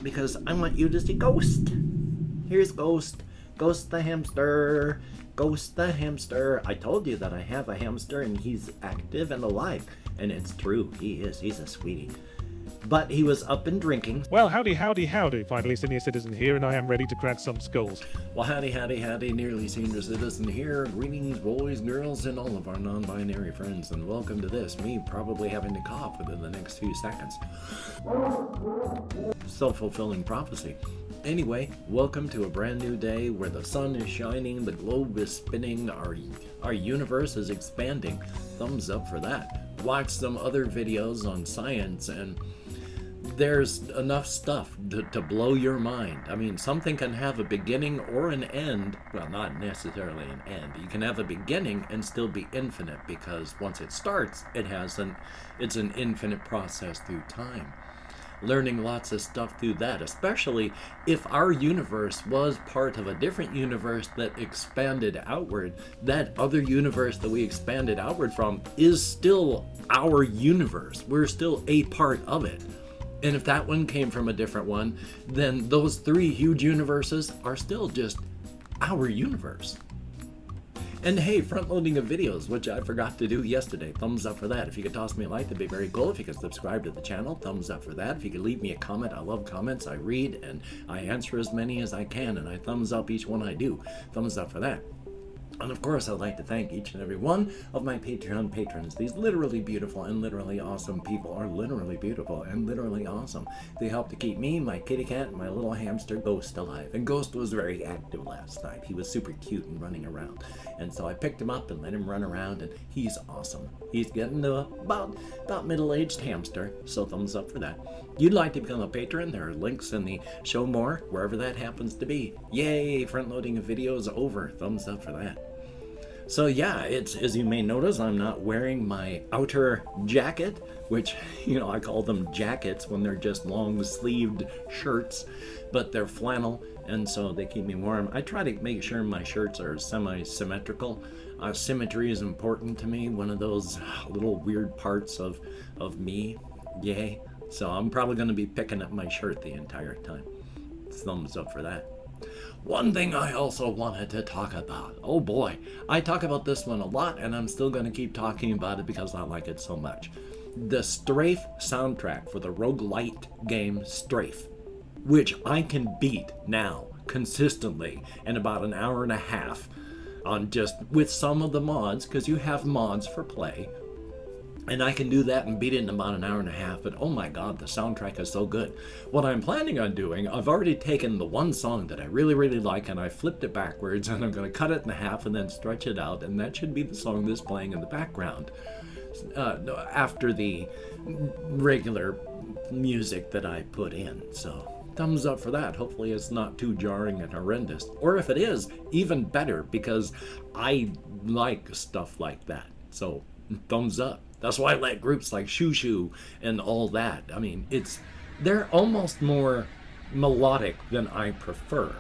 because I want you to see Ghost. Here's Ghost. Ghost the hamster. Ghost the hamster. I told you that I have a hamster and he's active and alive. And it's true, he is. He's a sweetie. But he was up and drinking. Well, howdy, howdy, howdy. Finally, Senior Citizen here, and I am ready to crack some skulls. Well, howdy, howdy, howdy. Nearly Senior Citizen here. Greetings, boys, girls, and all of our non-binary friends. And welcome to this, me probably having to cough within the next few seconds. Self-fulfilling prophecy. Anyway, welcome to a brand new day where the sun is shining, the globe is spinning, our universe is expanding. Thumbs up for that. Watch some other videos on science, and there's enough stuff to blow your mind. I mean, something can have a beginning or an end. Well, not necessarily an end. You can have a beginning and still be infinite, because once it starts, it's an infinite process through time. Learning lots of stuff through that, especially if our universe was part of a different universe that expanded outward. That other universe that we expanded outward from is still our universe. We're still a part of it. And if that one came from a different one, then those three huge universes are still just our universe. And hey, front-loading of videos, which I forgot to do yesterday. Thumbs up for that. If you could toss me a like, that'd be very cool. If you could subscribe to the channel, thumbs up for that. If you could leave me a comment, I love comments. I read and I answer as many as I can, and I thumbs up each one I do. Thumbs up for that. And of course, I'd like to thank each and every one of my Patreon patrons. These literally beautiful and literally awesome people are literally beautiful and literally awesome. They help to keep me, my kitty cat, and my little hamster Ghost alive. And Ghost was very active last night. He was super cute and running around. And so I picked him up and let him run around, and he's awesome. He's getting to about middle-aged hamster, so thumbs up for that. You'd like to become a patron, there are links in the show more, wherever that happens to be. Yay, front-loading of videos over. Thumbs up for that. So yeah, it's, as you may notice, I'm not wearing my outer jacket, which, I call them jackets when they're just long-sleeved shirts, but they're flannel, and so they keep me warm. I try to make sure my shirts are semi-symmetrical. Symmetry is important to me, one of those little weird parts of me. Yay. So I'm probably going to be picking up my shirt the entire time. Thumbs up for that. One thing I also wanted to talk about. Oh boy, I talk about this one a lot, and I'm still going to keep talking about it because I like it so much. The STRAFE soundtrack for the roguelite game STRAFE, which I can beat now consistently in about an hour and a half on just with some of the mods, because you have mods for play. And I can do that and beat it in about an hour and a half, but oh my god, the soundtrack is so good. What I'm planning on doing, I've already taken the one song that I really, really like, and I flipped it backwards, and I'm going to cut it in half and then stretch it out, and that should be the song that's playing in the background after the regular music that I put in. So thumbs up for that. Hopefully it's not too jarring and horrendous. Or if it is, even better, because I like stuff like that. So thumbs up. That's why I like groups like Shoo Shoo and all that. I mean, they're almost more melodic than I prefer.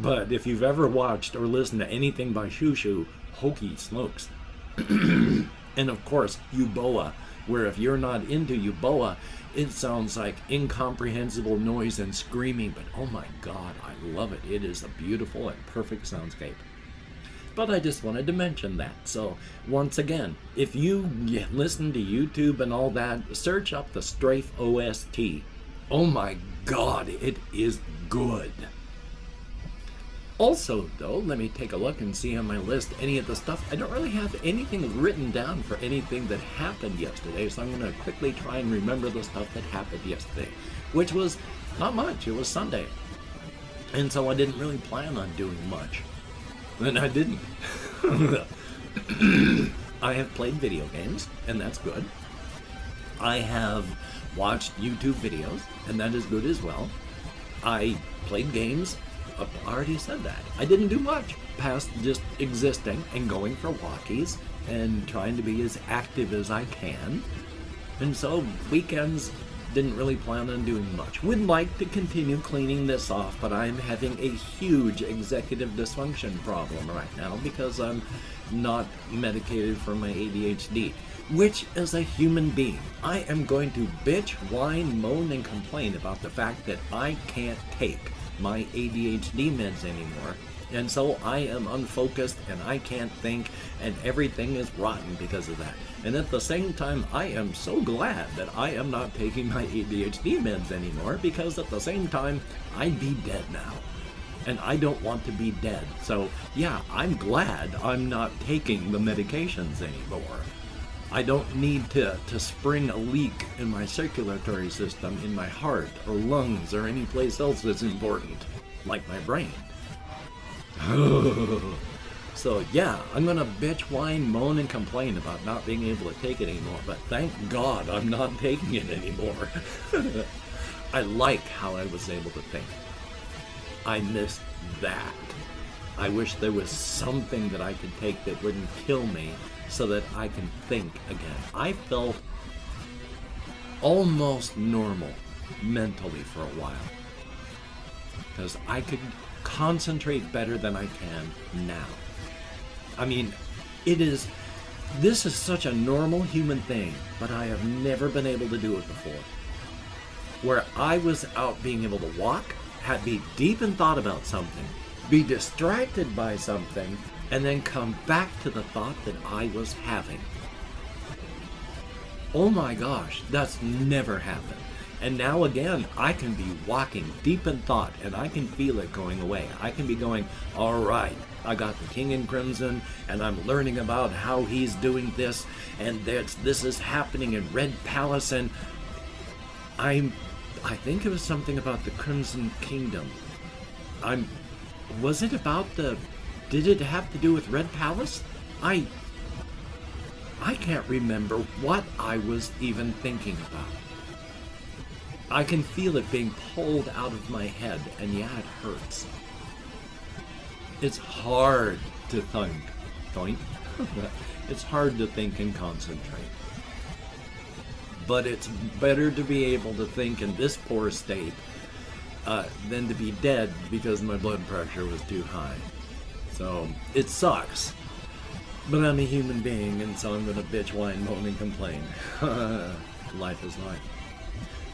But if you've ever watched or listened to anything by Shoo Shoo, hokey smokes. And of course, Uboa, where if you're not into Uboa, it sounds like incomprehensible noise and screaming, but oh my god, I love it. It is a beautiful and perfect soundscape. But I just wanted to mention that. So once again, if you listen to YouTube and all that, search up the STRAFE OST. Oh my god, it is good. Also though, let me take a look and see on my list any of the stuff. I don't really have anything written down for anything that happened yesterday, so I'm going to quickly try and remember the stuff that happened yesterday, which was not much. It was Sunday. And so I didn't really plan on doing much. And I didn't. I have played video games, and that's good. I have watched YouTube videos, and that is good as well. I played games. I already said that. I didn't do much past just existing and going for walkies and trying to be as active as I can. And so weekends Didn't really plan on doing much. Would like to continue cleaning this off, but I'm having a huge executive dysfunction problem right now because I'm not medicated for my ADHD. Which, as a human being, I am going to bitch, whine, moan, and complain about the fact that I can't take my ADHD meds anymore. And so I am unfocused and I can't think and everything is rotten because of that. And at the same time, I am so glad that I am not taking my ADHD meds anymore because at the same time, I'd be dead now. And I don't want to be dead. So yeah, I'm glad I'm not taking the medications anymore. I don't need to spring a leak in my circulatory system, in my heart or lungs or any place else that's important, like my brain. So yeah, I'm gonna bitch, whine, moan, and complain about not being able to take it anymore, but thank God I'm not taking it anymore. I like how I was able to think. I missed that. I wish there was something that I could take that wouldn't kill me so that I can think again. I felt almost normal mentally for a while because I could concentrate better than I can now. I mean, this is such a normal human thing, but I have never been able to do it before. Where I was out being able to walk, be deep in thought about something, be distracted by something, and then come back to the thought that I was having. Oh my gosh, that's never happened. And now again, I can be walking deep in thought and I can feel it going away. I can be going, all right, I got the King in Crimson and I'm learning about how he's doing this and this is happening in Red Palace and I think it was something about the Crimson Kingdom. Did it have to do with Red Palace? I can't remember what I was even thinking about. I can feel it being pulled out of my head, and yeah, it hurts. It's hard to think. It's hard to think and concentrate. But it's better to be able to think in this poor state than to be dead because my blood pressure was too high. So, it sucks. But I'm a human being, and so I'm gonna bitch, whine, moan, and complain. Life is life.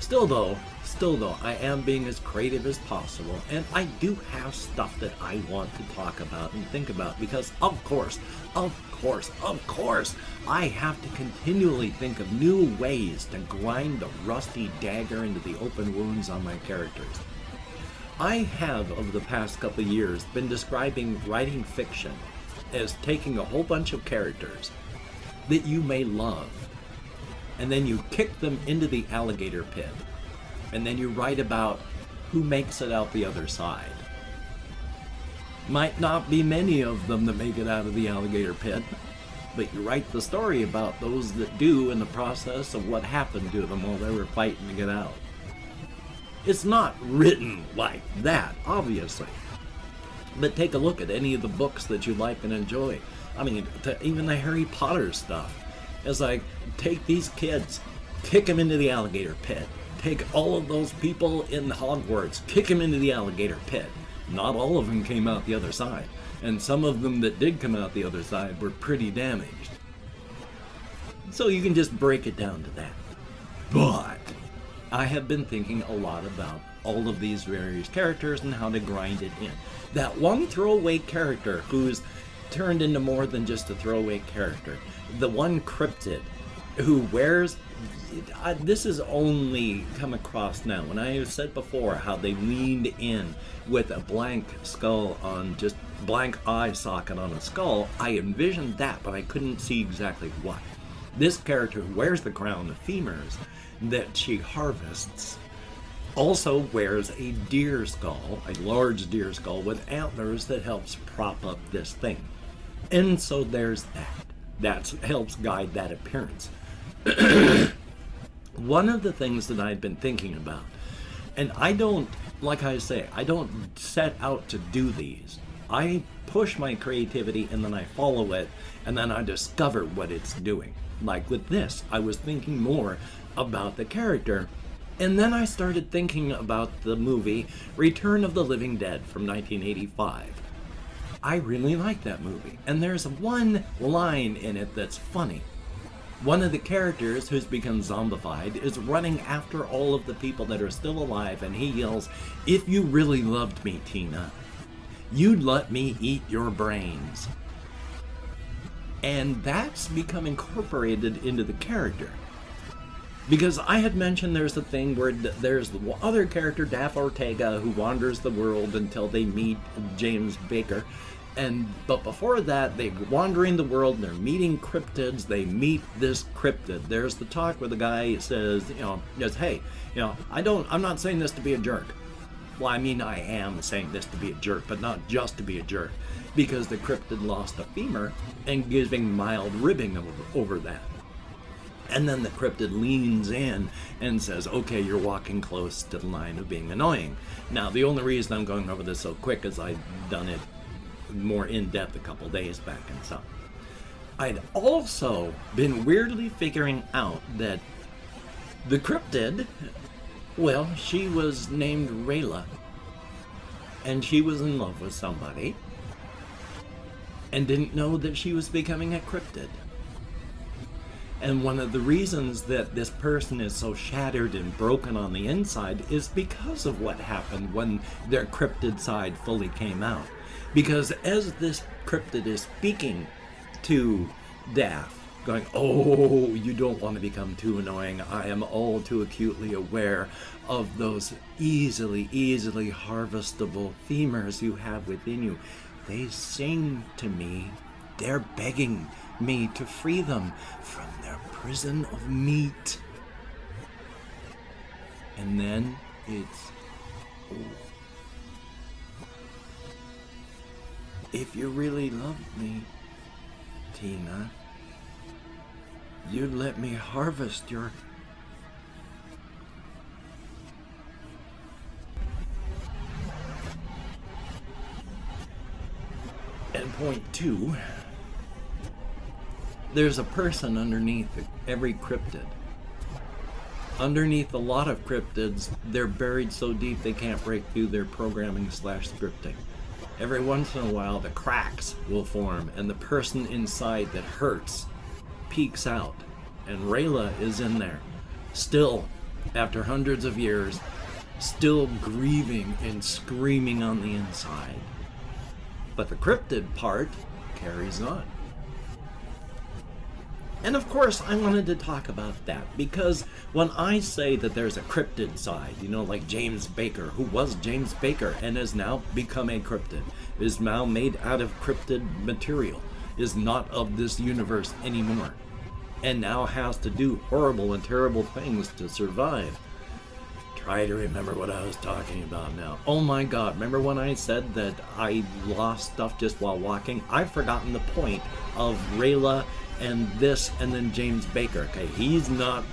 Still though, I am being as creative as possible, and I do have stuff that I want to talk about and think about, because of course, I have to continually think of new ways to grind the rusty dagger into the open wounds on my characters. I have, over the past couple of years, been describing writing fiction as taking a whole bunch of characters that you may love, and then you kick them into the alligator pit, and then you write about who makes it out the other side. Might not be many of them that make it out of the alligator pit, but you write the story about those that do in the process of what happened to them while they were fighting to get out. It's not written like that, obviously. But take a look at any of the books that you like and enjoy. I mean, even the Harry Potter stuff. It's like, take these kids, kick them into the alligator pit. Take all of those people in Hogwarts, kick them into the alligator pit. Not all of them came out the other side. And some of them that did come out the other side were pretty damaged. So you can just break it down to that. But I have been thinking a lot about all of these various characters and how to grind it in. That one throwaway character who's turned into more than just a throwaway character. The one cryptid who wears... this is only come across now. When I have said before how they leaned in with a blank skull on just blank eye socket on a skull, I envisioned that, but I couldn't see exactly what. This character who wears the crown of femurs that she harvests also wears a deer skull, a large deer skull with antlers that helps prop up this thing. And so there's that. That helps guide that appearance. One of the things that I've been thinking about, and I don't, like I say, I don't set out to do these. I push my creativity and then I follow it and then I discover what it's doing. Like with this, I was thinking more about the character And then I started thinking about the movie Return of the Living Dead from 1985. I really like that movie, and there's one line in it that's funny. One of the characters who's become zombified is running after all of the people that are still alive, and he yells, "If you really loved me, Tina, you'd let me eat your brains." And that's become incorporated into the character. Because I had mentioned there's a thing where there's the other character, Daff Ortega, who wanders the world until they meet James Baker. But before that, they're wandering the world and they're meeting cryptids. They meet this cryptid. There's the talk where the guy says, hey, I'm not saying this to be a jerk. Well, I mean, I am saying this to be a jerk, but not just to be a jerk. Because the cryptid lost a femur and giving mild ribbing over that. And then the cryptid leans in and says, okay, you're walking close to the line of being annoying. Now, the only reason I'm going over this so quick is I've done it more in-depth a couple days back and so. I'd also been weirdly figuring out that the cryptid, well, she was named Rayla, and she was in love with somebody, and didn't know that she was becoming a cryptid. And one of the reasons that this person is so shattered and broken on the inside is because of what happened when their cryptid side fully came out. Because as this cryptid is speaking to Daff, going, oh, you don't want to become too annoying. I am all too acutely aware of those easily harvestable femurs you have within you. They sing to me. They're begging me to free them from their prison of meat. And then it's, oh. If you really loved me, Tina, you'd let me harvest your... And point two, there's a person underneath every cryptid. Underneath a lot of cryptids, they're buried so deep they can't break through their programming/scripting. Every once in a while, the cracks will form, and the person inside that hurts peeks out. And Rayla is in there, still, after hundreds of years, still grieving and screaming on the inside. But the cryptid part carries on. And of course, I wanted to talk about that, because when I say that there's a cryptid side, like James Baker, who was James Baker and has now become a cryptid, is now made out of cryptid material, is not of this universe anymore, and now has to do horrible and terrible things to survive. Try to remember what I was talking about now. Oh my god, remember when I said that I lost stuff just while walking? I've forgotten the point of Rayla and this, and then James Baker. Okay, he's not...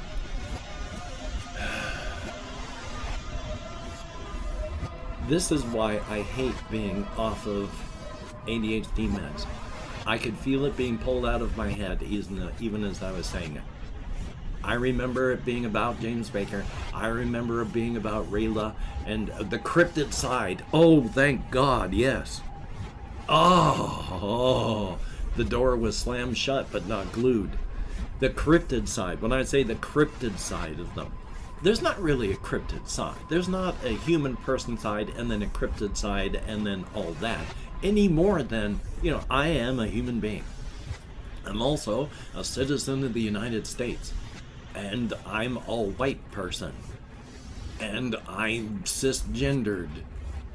This is why I hate being off of ADHD meds. I could feel it being pulled out of my head even as I was saying it. I remember it being about James Baker. I remember it being about Rayla and the cryptid side. Oh, thank God, yes. Oh, the door was slammed shut but not glued. The cryptid side, when I say the cryptid side of them, there's not really a cryptid side. There's not a human person side and then a cryptid side and then all that. Any more than, I am a human being. I'm also a citizen of the United States. And I'm a white person. And I'm cisgendered.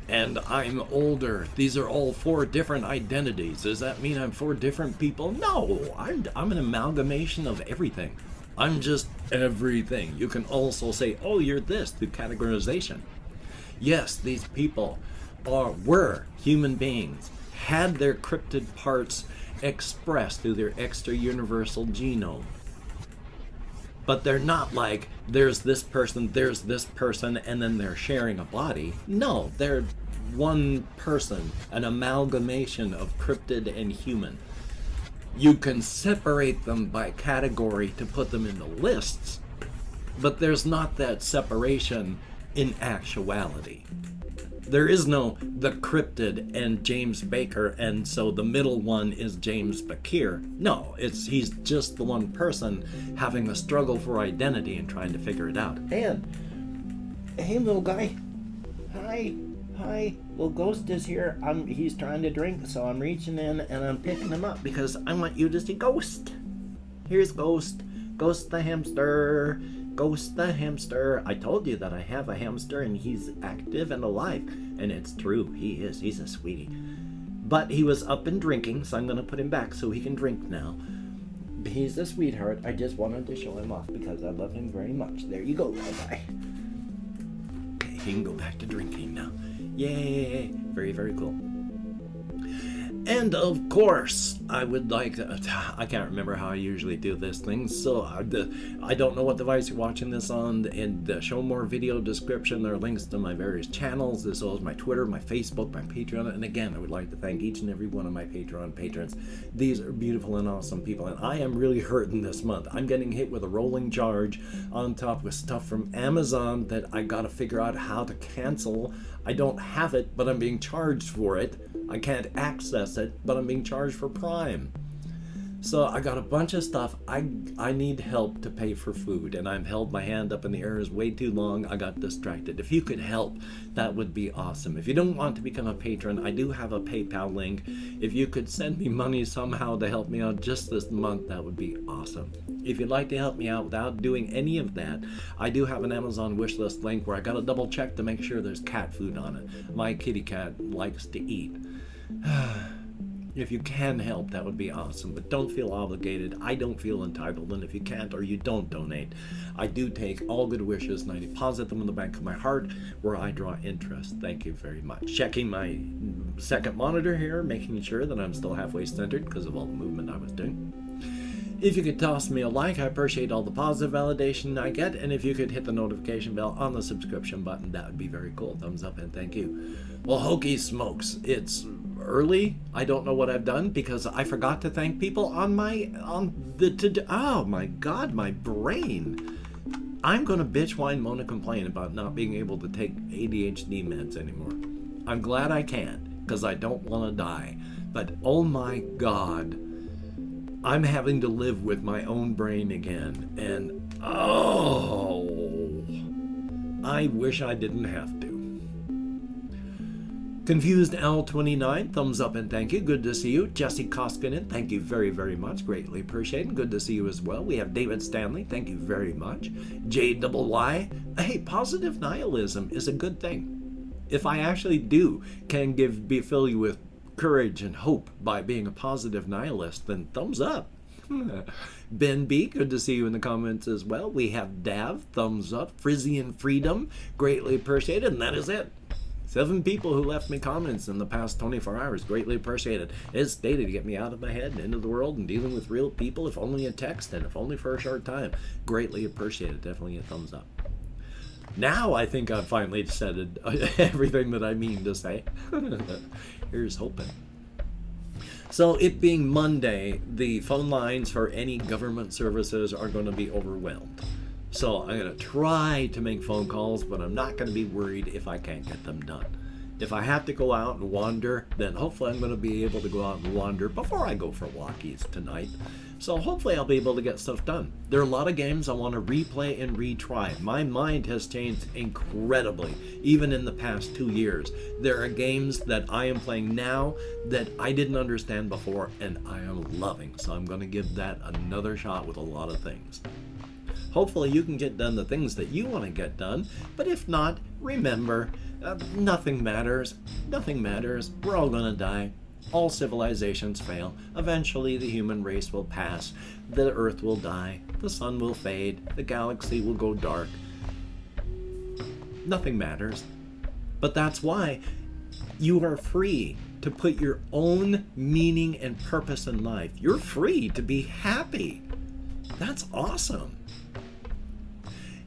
And I'm older. These are all 4 different identities. Does that mean I'm 4 different people? No, I'm an amalgamation of everything. I'm just everything. You can also say, oh, you're this, through categorization. Yes, these people were human beings, had their cryptid parts expressed through their extra-universal genome. But they're not like, there's this person, and then they're sharing a body. No, they're one person, an amalgamation of cryptid and human. You can separate them by category to put them into lists, but there's not that separation in actuality. There is no the Cryptid and James Baker, and so the middle one is James Bakir. No, he's just the one person having a struggle for identity and trying to figure it out. And, hey little guy, hi, little Ghost is here. He's trying to drink, so I'm reaching in and I'm picking him up because I want you to see Ghost. Here's Ghost. Ghost the hamster. Ghost the hamster. I told you that I have a hamster and he's active and alive. And it's true, he is. He's a sweetie. But he was up and drinking, so I'm going to put him back so he can drink now. He's a sweetheart. I just wanted to show him off because I love him very much. There you go, little guy. Okay, he can go back to drinking now. Yay! Very, very cool. And of course, I would like to, I can't remember how I usually do this thing, so I don't know what device you're watching this on. In the show more video description, there are links to my various channels, as well as my Twitter, my Facebook, my Patreon. And again, I would like to thank each and every one of my Patreon patrons. These are beautiful and awesome people, and I am really hurting this month. I'm getting hit with a rolling charge on top of stuff from Amazon that I gotta figure out how to cancel. I don't have it, but I'm being charged for it. I can't access it, but I'm being charged for Prime. So I got a bunch of stuff. I need help to pay for food, and I've held my hand up in the air way too long. I got distracted. If you could help, that would be awesome. If you don't want to become a patron, I do have a PayPal link. If you could send me money somehow to help me out just this month, that would be awesome. If you'd like to help me out without doing any of that, I do have an Amazon wishlist link where I got to double check to make sure there's cat food on it. My kitty cat likes to eat. If you can help, that would be awesome, but don't feel obligated. I don't feel entitled, and if you can't or you don't donate, I do take all good wishes and I deposit them in the bank of my heart where I draw interest. Thank you very much. Checking my second monitor here, making sure that I'm still halfway centered because of all the movement I was doing. If you could toss me a like, I appreciate all the positive validation I get, and if you could hit the notification bell on the subscription button, that would be very cool. Thumbs up and thank you. Well, hokey smokes, it's early. I don't know what I've done because I forgot to thank people oh my god, my brain. I'm gonna bitch, whine, moan, and complain about not being able to take ADHD meds anymore. I'm glad I can't because I don't want to die, but oh my god, I'm having to live with my own brain again, and oh, I wish I didn't have to. Confused L29, thumbs up and thank you. Good to see you. Jesse Koskinen, thank you very, very much. Greatly appreciated. Good to see you as well. We have David Stanley, thank you very much. JYY, hey, positive nihilism is a good thing. If I actually can fill you with courage and hope by being a positive nihilist, then thumbs up. Ben B, good to see you in the comments as well. We have Dav, thumbs up. Frisian Freedom, greatly appreciated, and that is it. 7 people who left me comments in the past 24 hours, greatly appreciated. It's dated to get me out of my head and into the world and dealing with real people, if only a text and if only for a short time. Greatly appreciated, definitely a thumbs up. Now I think I've finally said everything that I mean to say. Here's hoping. So it being Monday, the phone lines for any government services are going to be overwhelmed. So I'm going to try to make phone calls, but I'm not going to be worried if I can't get them done. If I have to go out and wander, then hopefully I'm going to be able to go out and wander before I go for walkies tonight. So hopefully I'll be able to get stuff done. There are a lot of games I want to replay and retry. My mind has changed incredibly, even in the past 2 years. There are games that I am playing now that I didn't understand before, and I am loving. So I'm going to give that another shot with a lot of things. Hopefully you can get done the things that you want to get done, but if not, remember, nothing matters. Nothing matters. We're all going to die. All civilizations fail. Eventually the human race will pass. The earth will die. The sun will fade. The galaxy will go dark. Nothing matters. But that's why you are free to put your own meaning and purpose in life. You're free to be happy. That's awesome.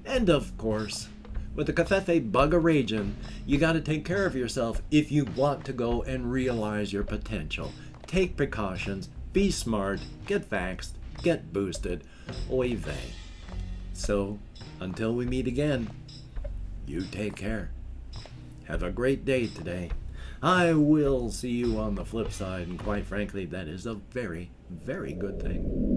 And of course, with the Covfefe bug a-ragin', you got to take care of yourself if you want to go and realize your potential. Take precautions, be smart, get vaxxed, get boosted. Oy vey. So, Until we meet again, you take care. Have a great day today. I will see you on the flip side, and quite frankly, that is a very, very good thing.